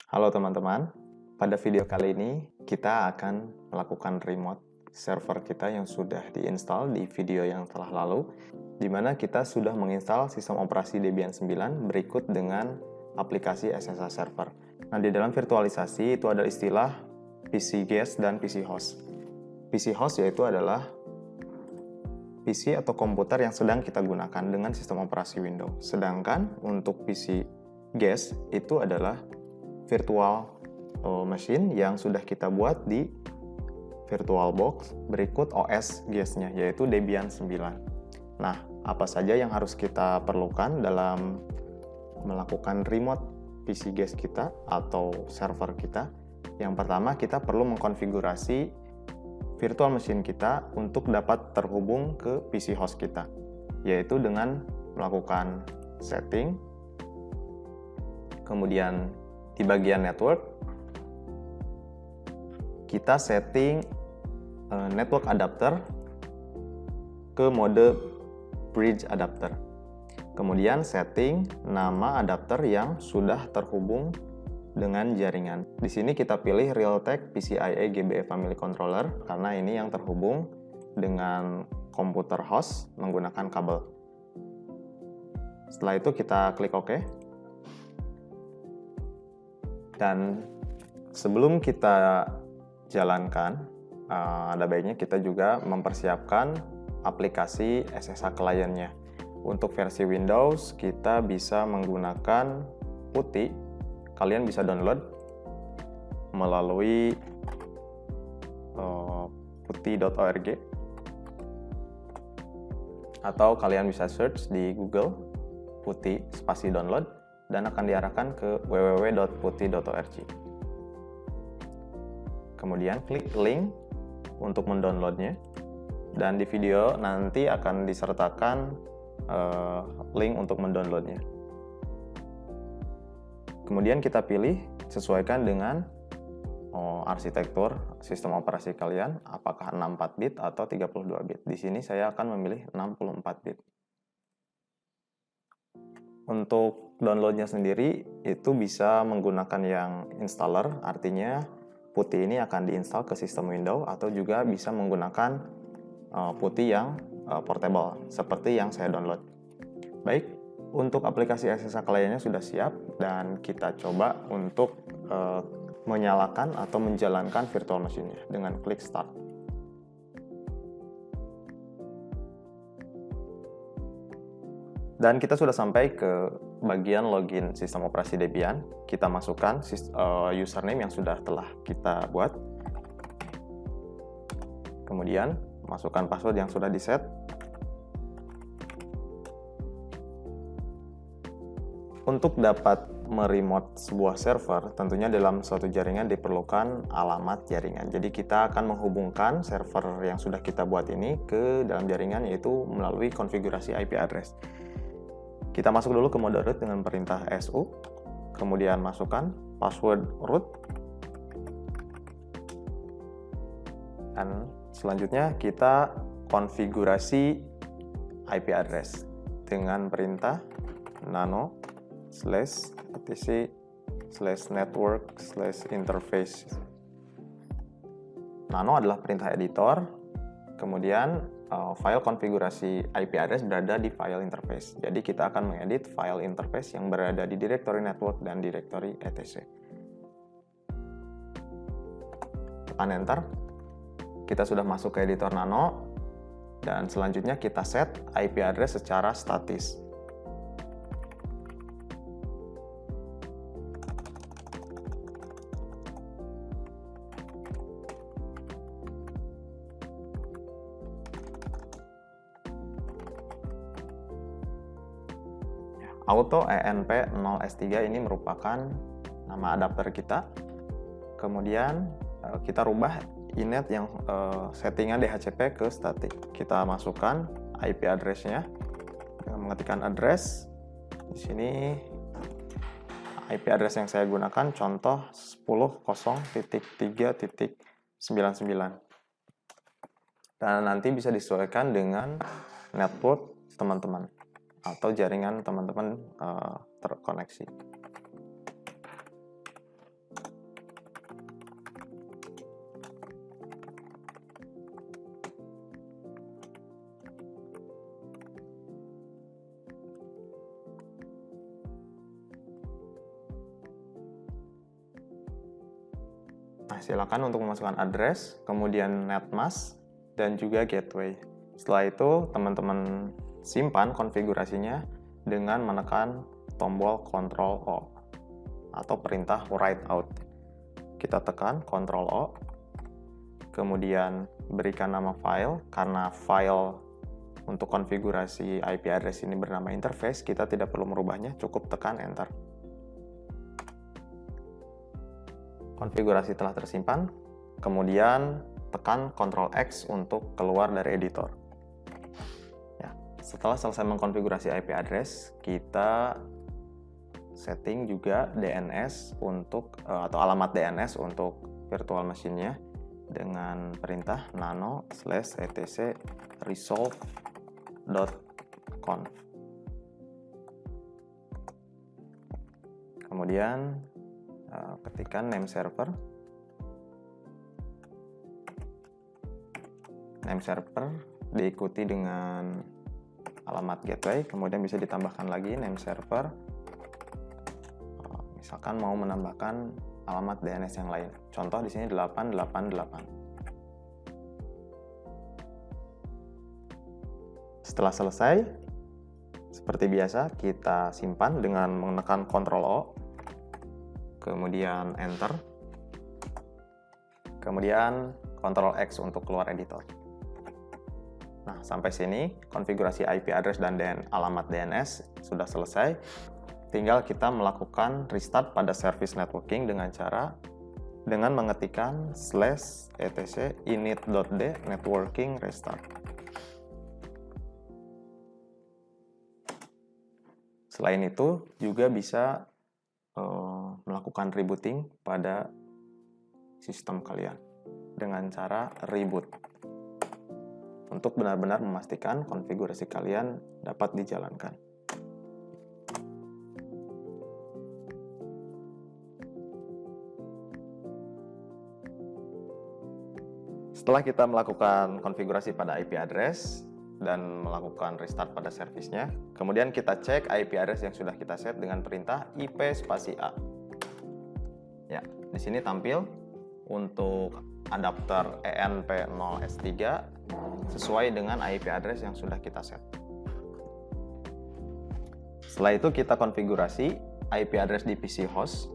Halo teman-teman, pada video kali ini kita akan melakukan remote server kita yang sudah diinstal di video yang telah lalu, di mana kita sudah menginstal sistem operasi Debian 9 berikut dengan aplikasi SSH Server. Nah, di dalam virtualisasi itu ada istilah PC guest dan PC host. PC host yaitu adalah PC atau komputer yang sedang kita gunakan dengan sistem operasi Windows. Sedangkan untuk PC guest itu adalah virtual machine yang sudah kita buat di VirtualBox berikut OS guest-nya, yaitu Debian 9. Nah, apa saja yang harus kita perlukan dalam melakukan remote PC guest kita atau server kita? Yang pertama, kita perlu mengkonfigurasi virtual machine kita untuk dapat terhubung ke PC host kita, yaitu dengan melakukan setting, kemudian di bagian network, kita setting network adapter ke mode bridge adapter. Kemudian setting nama adapter yang sudah terhubung dengan jaringan. Di sini kita pilih Realtek PCIe GBE Family Controller karena ini yang terhubung dengan komputer host menggunakan kabel. Setelah itu kita klik OK. Dan sebelum kita jalankan, ada baiknya kita juga mempersiapkan aplikasi SSH kliennya. Untuk versi Windows, kita bisa menggunakan PuTTY. Kalian bisa download melalui putty.org atau kalian bisa search di Google PuTTY spasi download dan akan diarahkan ke www.putty.org. Kemudian klik link untuk mendownloadnya, dan di video nanti akan disertakan link untuk mendownloadnya. Kemudian kita pilih sesuaikan dengan arsitektur sistem operasi kalian, apakah 64 bit atau 32 bit. Di sini saya akan memilih 64 bit. Untuk downloadnya sendiri itu bisa menggunakan yang installer, artinya PuTTY ini akan diinstal ke sistem Windows, atau juga bisa menggunakan PuTTY yang portable seperti yang saya download. Baik, untuk aplikasi SSH kliennya sudah siap dan kita coba untuk menyalakan atau menjalankan virtual machine-nya dengan klik start. Dan kita sudah sampai ke bagian login sistem operasi Debian. Kita masukkan username yang telah kita buat. Kemudian masukkan password yang sudah di-set. Untuk dapat meremote sebuah server, tentunya dalam suatu jaringan diperlukan alamat jaringan. Jadi kita akan menghubungkan server yang sudah kita buat ini ke dalam jaringan, yaitu melalui konfigurasi IP address. Kita masuk dulu ke mode root dengan perintah su, kemudian masukkan password root, dan selanjutnya kita konfigurasi IP address dengan perintah nano /etc/network/interface. Nano adalah perintah editor, kemudian file konfigurasi IP address berada di file interface. Jadi kita akan mengedit file interface yang berada di direktori network dan direktori etc. Tekan enter. Kita sudah masuk ke editor nano, dan selanjutnya kita set IP address secara statis. Auto ENP0S3 ini merupakan nama adapter kita. Kemudian kita rubah inet yang settingan DHCP ke static. Kita masukkan IP address-nya dengan mengetikkan address. Di sini IP address yang saya gunakan contoh 10.0.3.99. Dan nanti bisa disesuaikan dengan network teman-teman atau jaringan teman-teman terkoneksi. Nah, silakan untuk memasukkan address, kemudian netmask, dan juga gateway. Setelah itu, teman-teman simpan konfigurasinya dengan menekan tombol Ctrl O atau perintah write out. Kita tekan Ctrl O, kemudian berikan nama file. Karena file untuk konfigurasi IP address ini bernama interface, kita tidak perlu merubahnya, cukup tekan enter. Konfigurasi telah tersimpan, kemudian tekan Ctrl X untuk keluar dari editor. Ya, setelah selesai mengkonfigurasi IP address, kita setting juga DNS untuk atau alamat DNS untuk virtual machine-nya dengan perintah nano/etc resolve.conf. Kemudian ketikkan name server. Name server diikuti dengan alamat gateway, kemudian bisa ditambahkan lagi name server. Misalkan mau menambahkan alamat DNS yang lain. Contoh di sini 888. Setelah selesai, seperti biasa kita simpan dengan menekan Ctrl O, kemudian enter, kemudian Ctrl X untuk keluar editor. Nah, sampai sini konfigurasi IP address dan alamat DNS sudah selesai. Tinggal kita melakukan restart pada service networking dengan mengetikkan /etc init.d networking restart. Selain itu, juga bisa melakukan rebooting pada sistem kalian dengan cara reboot untuk benar-benar memastikan konfigurasi kalian dapat dijalankan. Setelah kita melakukan konfigurasi pada IP address dan melakukan restart pada servisnya, kemudian kita cek IP address yang sudah kita set dengan perintah IP spasi A. Ya, di sini tampil untuk adapter ENP0S3 sesuai dengan IP address yang sudah kita set. Setelah itu kita konfigurasi IP address di PC host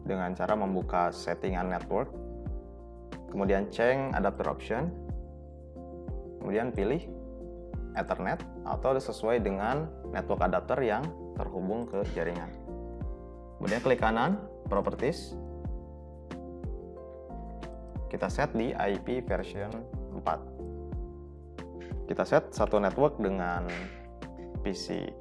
dengan cara membuka settingan network, kemudian change adapter option, kemudian pilih Ethernet atau sesuai dengan network adapter yang terhubung ke jaringan. Kemudian klik kanan, Properties. Kita set di IP version 4. Kita set satu network dengan PC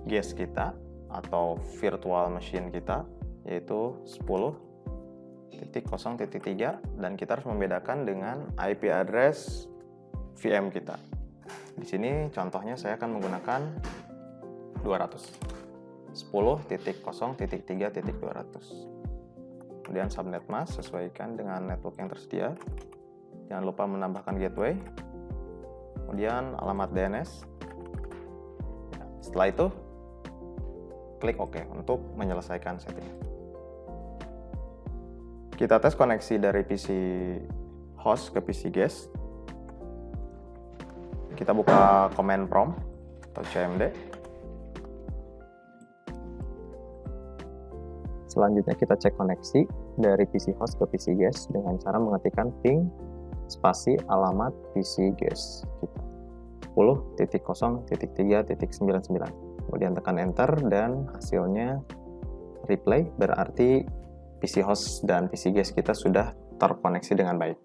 guest kita atau virtual machine kita, yaitu 10.0.3, dan kita harus membedakan dengan IP address VM kita. Di sini contohnya saya akan menggunakan 10.0.3.200. Kemudian subnet mask sesuaikan dengan network yang tersedia. Jangan lupa menambahkan gateway. Kemudian alamat DNS. Setelah itu klik OK untuk menyelesaikan setting. Kita tes koneksi dari PC host ke PC guest. Kita buka command prompt atau CMD. Selanjutnya kita cek koneksi dari PC host ke PC guest dengan cara mengetikkan ping spasi alamat PC guest kita 10.0.3.99. Kemudian tekan enter dan hasilnya replay, berarti PC host dan PC guest kita sudah terkoneksi dengan baik.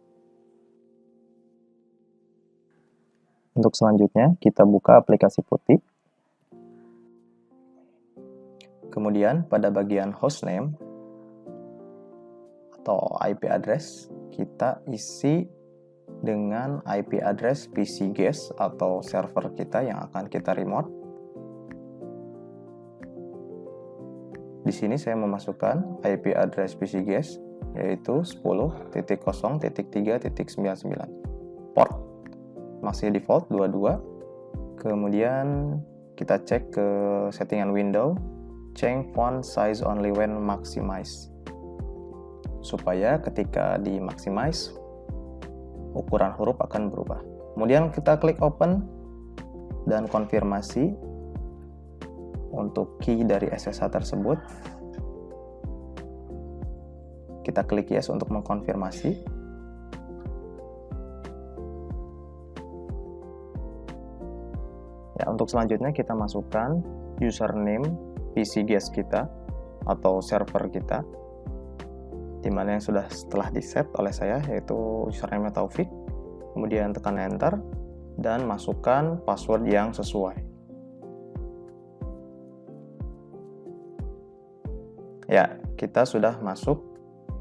Untuk selanjutnya, kita buka aplikasi putih. Kemudian pada bagian hostname atau IP address, kita isi dengan IP address PC guest atau server kita yang akan kita remote. Di sini saya memasukkan IP address PC guest yaitu 10.0.3.99. Port masih default 22. Kemudian kita cek ke settingan window, change font size only when maximize. supaya ketika di maximize ukuran huruf akan berubah. Kemudian kita klik open dan konfirmasi untuk key dari SSH tersebut. Kita klik yes untuk mengkonfirmasi. Ya, untuk selanjutnya kita masukkan username PC guest kita atau server kita, dimana yang setelah di set oleh saya, yaitu username Taufik. Kemudian tekan enter dan masukkan password yang sesuai. Ya, kita sudah masuk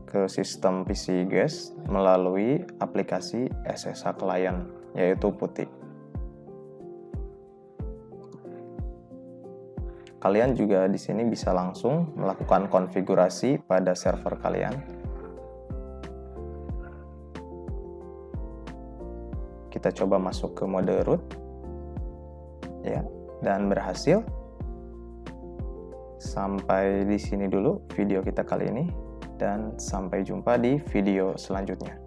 ke sistem PC guest melalui aplikasi SSH Client, yaitu Putih. Kalian juga di sini bisa langsung melakukan konfigurasi pada server kalian. Kita coba masuk ke mode root, ya, dan berhasil. Sampai di sini dulu video kita kali ini, dan sampai jumpa di video selanjutnya.